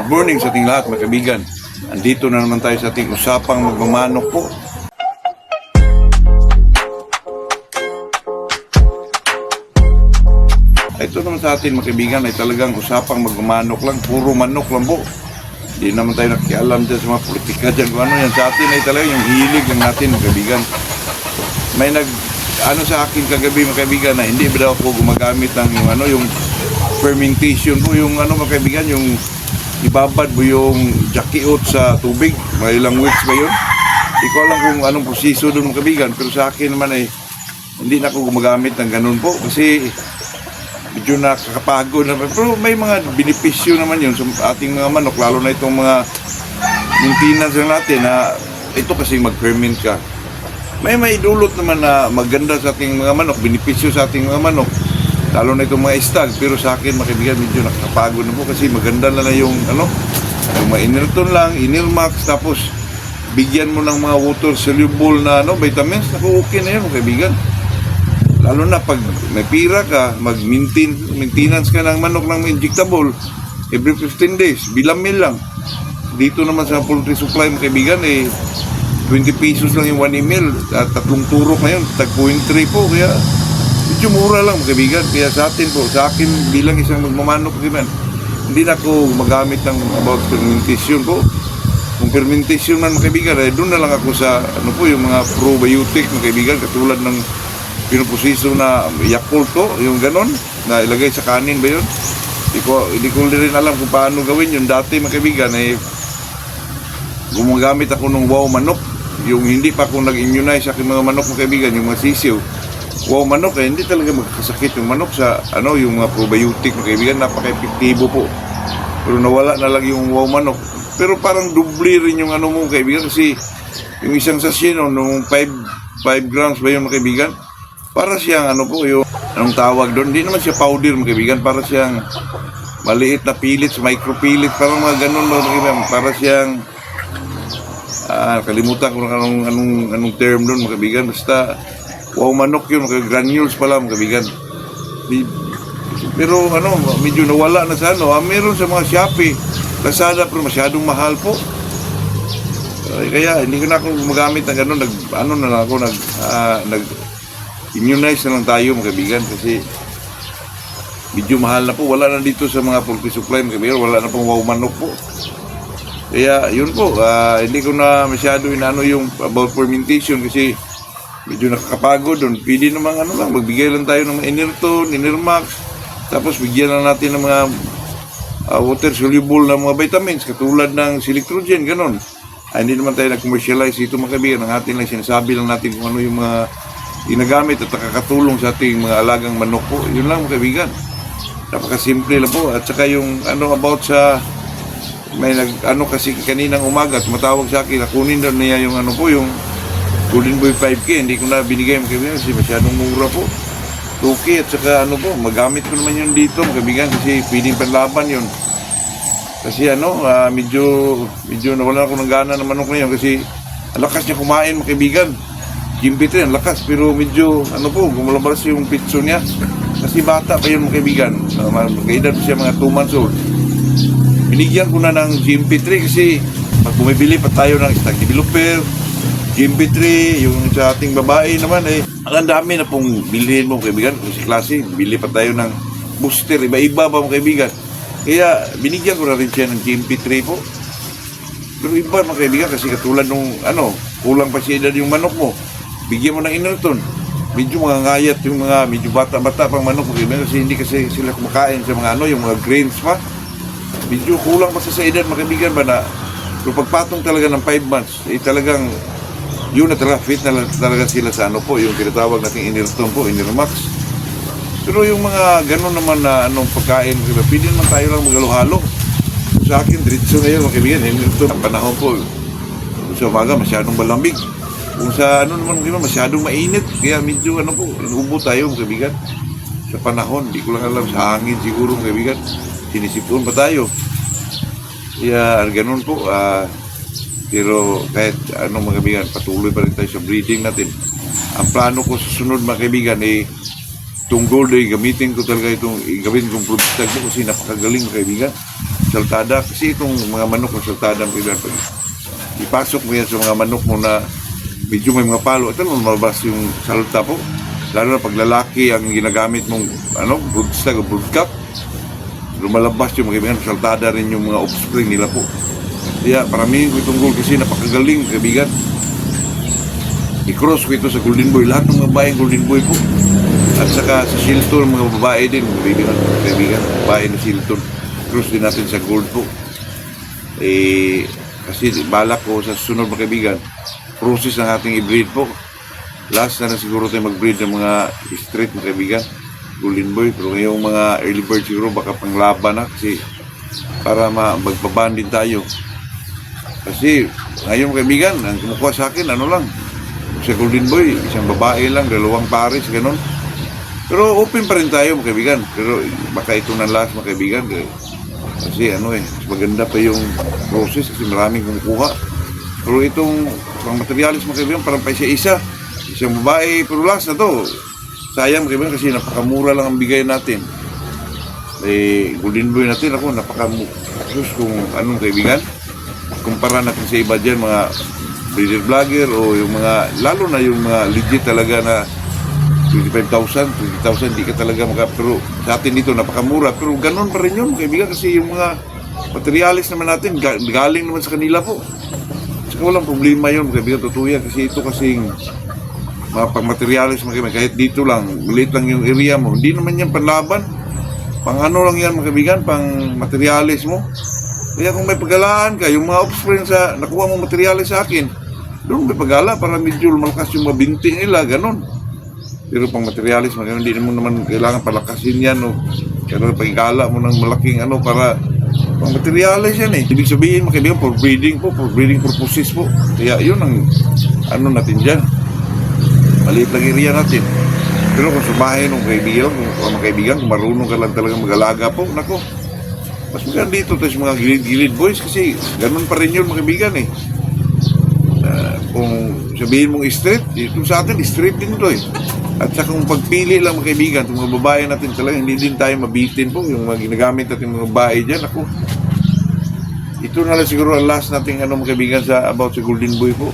Good morning sa ating lahat mga kaibigan. Andito na naman tayo sa ating usapang magmamanok po. Ito naman sa atin mga kaibigan ay talagang usapang magmamanok lang. Puro manok lang po. Hindi naman tayo nakialam dyan sa mga politika dyan. Kung ano yan sa atin ay talagang yung hilig lang natin mga kaibigan. May sa akin kagabi mga kaibigan na hindi ba daw ako gumagamit ng yung fermentation po, yung mga kaibigan, yung ibabad mo yung jakiot sa tubig, may ilang weeks ba yun? Hindi ko alam kung anong proseso doon mga kaibigan, pero sa akin naman ay hindi na ako gumagamit ng ganun po kasi medyo nakakapagod naman, pero may mga benepisyo naman yun sa ating mga manok, lalo na itong mga maintenance natin na ito kasi mag-ferment ka. May dulot naman na maganda sa ating mga manok, benepisyo sa ating mga manok, lalo na itong mga stag. Pero sa akin, mga kaibigan, medyo nakakapagod na po kasi maganda na yung yung mga Inerton lang, Inirmax, tapos bigyan mo ng mga water soluble na vitamins, okay na yun, mga kaibigan. Lalo na pag may pira ka, maintenance ka ng manok ng injectable every 15 days, bilamil lang. Dito naman sa poultry supply, mga kaibigan, 20 pesos lang yung 1 ml at 3 turok na yun, tag 0.3 po, kaya medyo mura lang mga kaibigan. Kaya sa atin po, sa akin bilang isang magmamanok kaibigan, hindi na ako magamit ng about fermentation po. Kung fermentation man mga kaibigan, doon na lang ako sa yung mga probiotic mga kaibigan, katulad ng pinuposiso na Yakult po, yung ganon na ilagay sa kanin ba yun. Hindi ko rin alam kung paano gawin yun. Dati mga kaibigan gumagamit ako ng wow manok, yung hindi pa ako nag-immunize sa aking mga manok mga kaibigan, yung mga sisiw. Wow manok hindi talaga magkasakit yung manok sa yung mga probiotic mga kaibigan, napaka-epektibo po. Pero nawala na lang yung wow manok. Pero parang doble rin yung mo kaibigan, kasi yung isang sachet nung 5 grams ba yun mga kaibigan, para siyang yung anong tawag doon, hindi naman siya powder mga kaibigan, para siyang maliit na pellets, micro pellets, parang mga ganun mga kaibigan, para siyang kalimutan ko anong term doon mga kaibigan, basta wow manok yun, granules pala mga kaibigan. Pero medyo nawala na sa meron sa mga Shopee, Lazada, pero masyadong mahal po. Kaya hindi ko na ako gumagamit ng gano'n, nag-immunize na lang tayo mga kaibigan, kasi medyo mahal na po. Wala na dito sa mga poultry supply mga kaibigan, wala na pong wow manok po. Kaya yun po, hindi ko na masyado yung about fermentation kasi medyo nakakapagod doon. Pwede naman magbigay lang tayo ng Inerton, Inirmax, tapos bigyan lang natin ng mga water soluble na mga vitamins katulad ng Selectrogen, ganon. Hindi naman tayo nag-commercialize ito mga kaibigan. Ang atin lang sinasabi lang natin kung ano yung mga ginagamit at nakakatulong sa ating mga alagang manok po. Yun lang mga kaibigan. Napakasimple lang po. At saka yung about sa may kasi kaninang umaga tumatawag sa akin, kunin daw niya yung yung Golden Boy 5K, hindi ko na binigay mga kaibigan kasi masyadong mura po. 2K at saka magamit ko naman yun dito mga kaibigan kasi pwedeng panlaban yun. Kasi medyo nawala ako ng gana ng manok na yun kasi ang lakas niya kumain mga kaibigan. Gimpit rin, ang lakas, pero medyo gumalabaras yung pitso niya kasi bata pa yun mga kaibigan. Magkaedad siya mga 2 months old. Binigyan ko na ng GMP3 kasi pag bumibili pa tayo ng stock developer, GMP3, yung sa ating babae naman ang dami na pong bilhin mo kaibigan. Kasi klase, bili pa tayo ng booster, iba-iba ba mga kaibigan. Kaya binigyan ko na rin siya ng GMP3 po. Pero iba mga kaibigan kasi katulad nung kulang pa siya edad yung manok mo. Bigyan mo ng Inerton. Medyo mga ngayat yung mga medyo bata-bata pang manok mga kaibigan kasi hindi kasi sila kumakain sa mga yung mga grains pa. Medyo kulang pa sa edad mga kaibigan ba na pero pagpatong talaga ng 5 months talagang yun na talaga fit na talaga sila sa yung tinatawag nating Inerton po, Inirmax. Pero yung mga gano'n naman na pagkain pwede naman tayo lang maghalo-halo. Sa akin diretso na yun mga kaibigan, Inerton ang panahon po sa umaga masyadong malamig, kung sa naman masyadong mainit, kaya medyo inuubo tayo mga kaibigan sa panahon. Hindi ko lang alam, sa hangin siguro mga kaibigan, sinisipon pa tayo. Kaya ganun po. Pero kahit mga kaibigan, patuloy pa rin tayo sa breeding natin. Ang plano ko sa sunod mga kaibigan itong gold gamitin ko talaga itong gawin kong product ko kasi napakagaling mga kaibigan. saltada. Kasi itong mga manok na saltada, ipasok mo yan sa mga manok mo na medyo may mga palo, ito naman malabas yung salta po. Lalo na pag lalaki ang ginagamit mong broodstag o broodcock, lumalabas yung mga kaibigan, saltada rin yung mga offspring nila po. Kaya paramihin ko itong gold kasi napakagaling kaibigan. I-cross ko ito sa Golden Boy. Lahat ng mga babaeng Golden Boy po. At saka sa Shilton, mga babae din, kaibigan, babae na Shilton. Cross din natin sa gold po. Kasi balak ko sa sunod mga kaibigan, process ng ating i-breed po. Last na siguro tayo mag-breed ng mga straight mga kaibigan, Golden Boy. Pero ngayong mga early bird siguro baka panglaban na kasi para magpaban din tayo. Kasi ngayon mga kaibigan, ang kumukuha sa akin, sa Golden Boy, isang babae lang, 2 pares, ganun. Pero open pa rin tayo mga kaibigan. Pero baka ito na last mga kaibigan. Kasi maganda pa yung process kasi maraming kumukuha. Pero itong materialis mga kaibigan, parang pa isa-isa. Isang babae, pero last na to. Sayang mga kaibigan kasi napakamura lang ang bigay natin. Golden Boy natin, napakamura. Kung anong kaibigan, kumpara natin sa iba dyan, mga breeder vlogger o yung mga, lalo na yung mga legit talaga na 25,000, 20,000, di ka talaga pero sa atin dito napakamura. Pero ganun pa rin yun kaibigan kasi yung mga materialis naman natin galing naman sa kanila po. Saka walang problema yun kaibigan, totoo yan kasi ito kasing mga pang-materialis mga kaibigan, kahit dito lang, maliit lang yung area mo, hindi naman yan panlaban, pang lang yan mga kaibigan, pang materialis mo. Kaya kung may pagalaan ka, yung mga offspring sa nakuha mong materialis sa akin, doon may pagala para medyo malakas yung mabinti nila, ganun. Pero pang materialis, hindi mo naman kailangan palakasin yan o kailangan pagigala mo ng malaking para pang materialis yan Ibig sabihin mga kaibigan, for breeding purposes po. Kaya yun ang natin dyan. Maliit lang area natin. Pero kung sumahin ng kaibigan, kung marunong ka lang talaga mag-alaga po, nako, mas maganda dito tayo sa mga gilid-gilid boys kasi ganun pa rin yun mga kaibigan kung sabihin mong straight, dito sa atin straight din to At saka kung pagpili lang mga kaibigan, itong mga babae natin talaga, hindi din tayo mabitin po yung mga ginagamit natin mga babae dyan. Ito na lang siguro ang last nating mga kaibigan sa about sa Golden Boy po.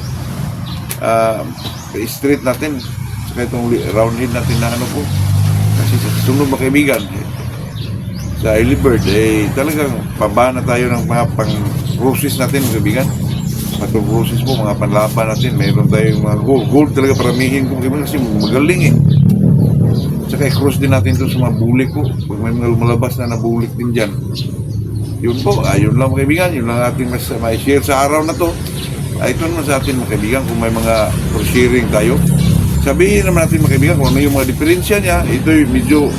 Straight natin, saka itong round head natin na po. Kasi sa sunod mga kaibigan, sa early bird, talagang pabana tayo ng mga pang-process natin mga kaibigan. Pag-process po, mga panlaban natin, mayroon tayong mga gold talaga paramihin ko kasi magaling Tsaka i-cross din natin ito sa mga bulik po. Pag may mga lumalabas na nabulik din dyan. Yun po, yun lang mga kaibigan, yun lang ating ma-share sa araw na to. Ito naman sa atin mga kaibigan, kung may mga sharing tayo. Sabihin naman natin mga kaibigan kung ano yung mga diferensya niya. Ito'y medyo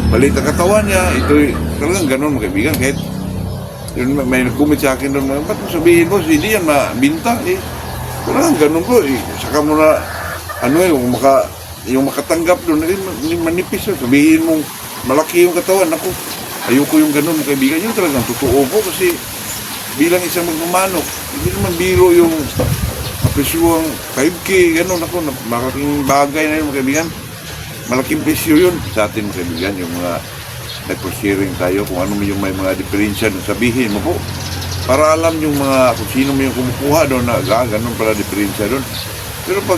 balit ang katawan niya. Ito'y talagang ganun mga kaibigan. Kahit yun, may nag-comment sa akin doon, ba't mo sabihin mo, hindi yan mabinta Parang ganun po Saka mo na, yung makatanggap doon, manipis sabihin mong malaki yung katawan, ayoko yung ganun mga kaibigan, yun talagang totoo po kasi bilang isang magmamanok, hindi naman biro yung apresyuang 5K, ganun malaking bagay na yun mga kaibigan, malaking presyo yun sa atin mga kaibigan, yung mga nag-sharing tayo kung ano yung may mga diferensya doon, sabihin mo po para alam yung mga kung sino mo yung kumukuha doon na ganun pala diferensya doon. Pero pag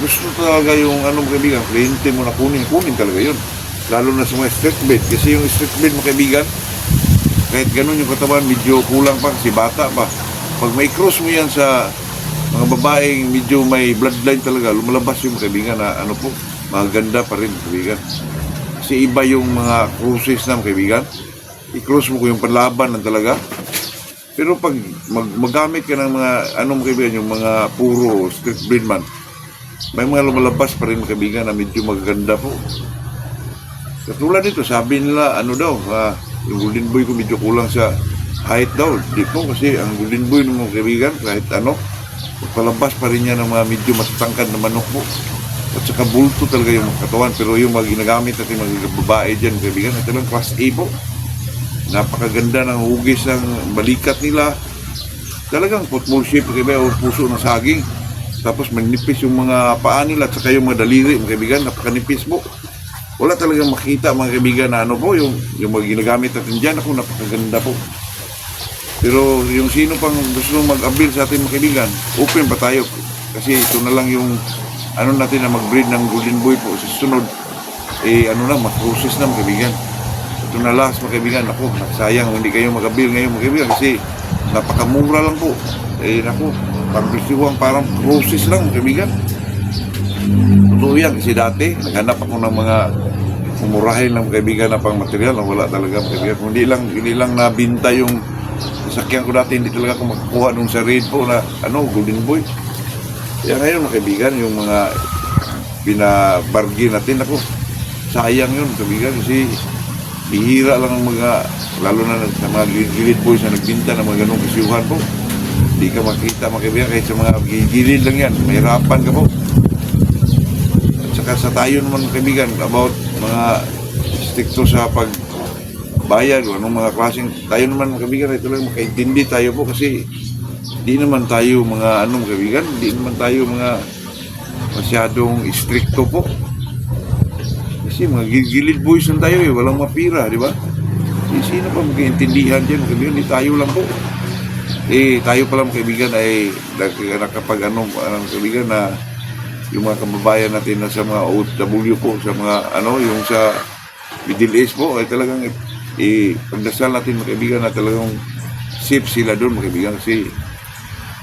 gusto talaga yung kaibigan, kliyente mo na kunin talaga yun, lalo na sa mga street bed kasi yung street bed mga kaibigan, kahit ganun yung katawan medyo kulang pa kasi bata pa. Pag may cross mo yan sa mga babaeng medyo may bloodline talaga, lumalabas yung mga kaibigan na maganda pa rin kaibigan. Kasi iba yung mga cruises na kaibigan. I-cruise mo ko yung panlaban na talaga. Pero pag magamit ka ng mga kaibigan, yung mga puro street breed man, may mga lumalabas pa rin kaibigan na medyo magaganda po. Katulad nito, sabi nila yung Golden Boy ko medyo kulang sa height daw. Di po kasi ang Golden Boy ng mga kaibigan, kahit palabas pa rin niya ng mga medyo matatangkad na manok po. At saka bulto talaga yung katawan. Pero yung mga ginagamit natin mga babae dyan, kaibigan, ito lang class A po. Napakaganda ng hugis ng balikat nila. Talagang football shape, kaibigan, o puso ng saging. Tapos manipis yung mga paa nila at saka yung mga daliri, mga kaibigan, napakanipis po. Wala talagang makita mga kaibigan na yung mga ginagamit natin dyan. Napakaganda po. Pero yung sino pang gusto mag-avail sa ating mga kaibigan, open pa tayo. Kasi ito na lang yung ano natin na mag-breed ng golden boy po sa sunod. Mag-process na mga kaibigan. Ito na last mga kaibigan. Ako, sayang hindi kayo mag-avail ngayon mga kaibigan kasi napakamura lang po. Pang-presyuhan parang process lang mga kaibigan. Totoo yan kasi dati naghanap ako ng mga umurahin ng kaibigan na pang material na wala talaga mga kaibigan. Hindi lang nabinta yung sasakyan ko dati, hindi talaga ako makakuha nung sa raid po na golden boy. Kaya ngayon mga kaibigan, yung mga binabargain natin, ako, sayang yun mga kaibigan kasi bihira lang ang mga, lalo na sa mga gilid boys na nagbinta ng mga ganong kasyuhan po. Hindi ka makita mga kaibigan kahit sa mga gilid lang yan, mahirapan ka po. At saka sa tayo naman mga kaibigan, about mga stricto sa pagbayad o anong mga klaseng, tayo naman mga kaibigan, ito lang makaintindi tayo po kasi di naman tayo mga mga kaibigan, di naman tayo mga masyadong stricto po. Kasi mga gilid boys lang tayo walang mapira, di ba? Sino pa magkaintindihan dyan mga kaibigan, di tayo lang po. Tayo pala mga kaibigan ay nakapag kaibigan na yung mga kababayan natin na sa mga OFW po, sa mga yung sa Middle East po ay talagang pagdasal natin mga kaibigan na talagang safe sila doon mga kaibigan kasi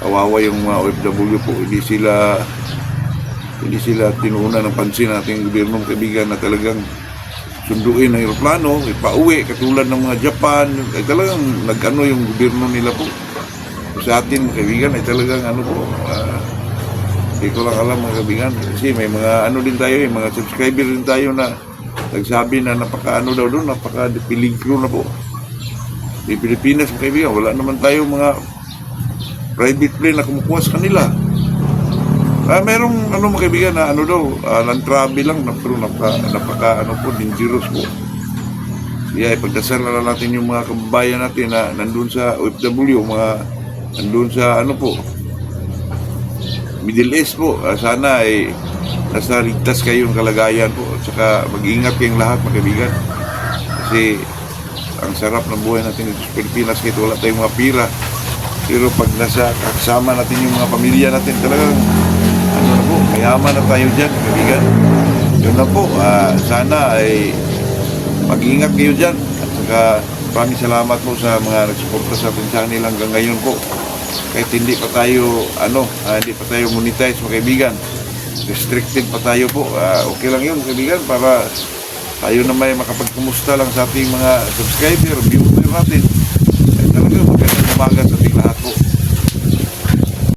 kawawa yung mga OFW po, hindi sila tinuunan ng pansin nating gobyerno mga kaibigan na talagang sunduin ang aeroplano, ipauwi katulad ng mga Japan, ay talagang yung gobyerno nila po. Sa atin mga kaibigan ay talagang hindi ko lang alam mga kaibigan kasi may mga din tayo, mga subscriber din tayo na nagsabi na napaka daw doon, napaka peligro na po. Di Pilipinas mga kaibigan, wala naman tayo mga private plane na kumukuha sa kanila. Merong mga kaibigan na land travel lang na pero napaka dangerous po. Kaya ipagdasal na lang natin yung mga kababayan natin na nandun sa OFW, nandun sa Middle East po. Sana ay nasa ligtas kayong kalagayan po at saka mag-ingat kayong lahat mga kaibigan. Kasi ang sarap ng buhay natin dito sa Pilipinas kahit wala tayong mga pira. Pero pag kasama natin yung mga pamilya natin, talagang mayaman na tayo dyan, kaibigan. Yun na po, sana ay mag-ingat kayo dyan. At saka maraming salamat po sa mga nagsuporta sa ating channel hanggang ngayon po. Kahit hindi pa tayo, hindi pa tayo monetize mga kaibigan. Restricted pa tayo po. Okay lang yun kaibigan para tayo na may makapagkumusta lang sa ating mga subscriber, viewer natin. Ay talaga magandang umaga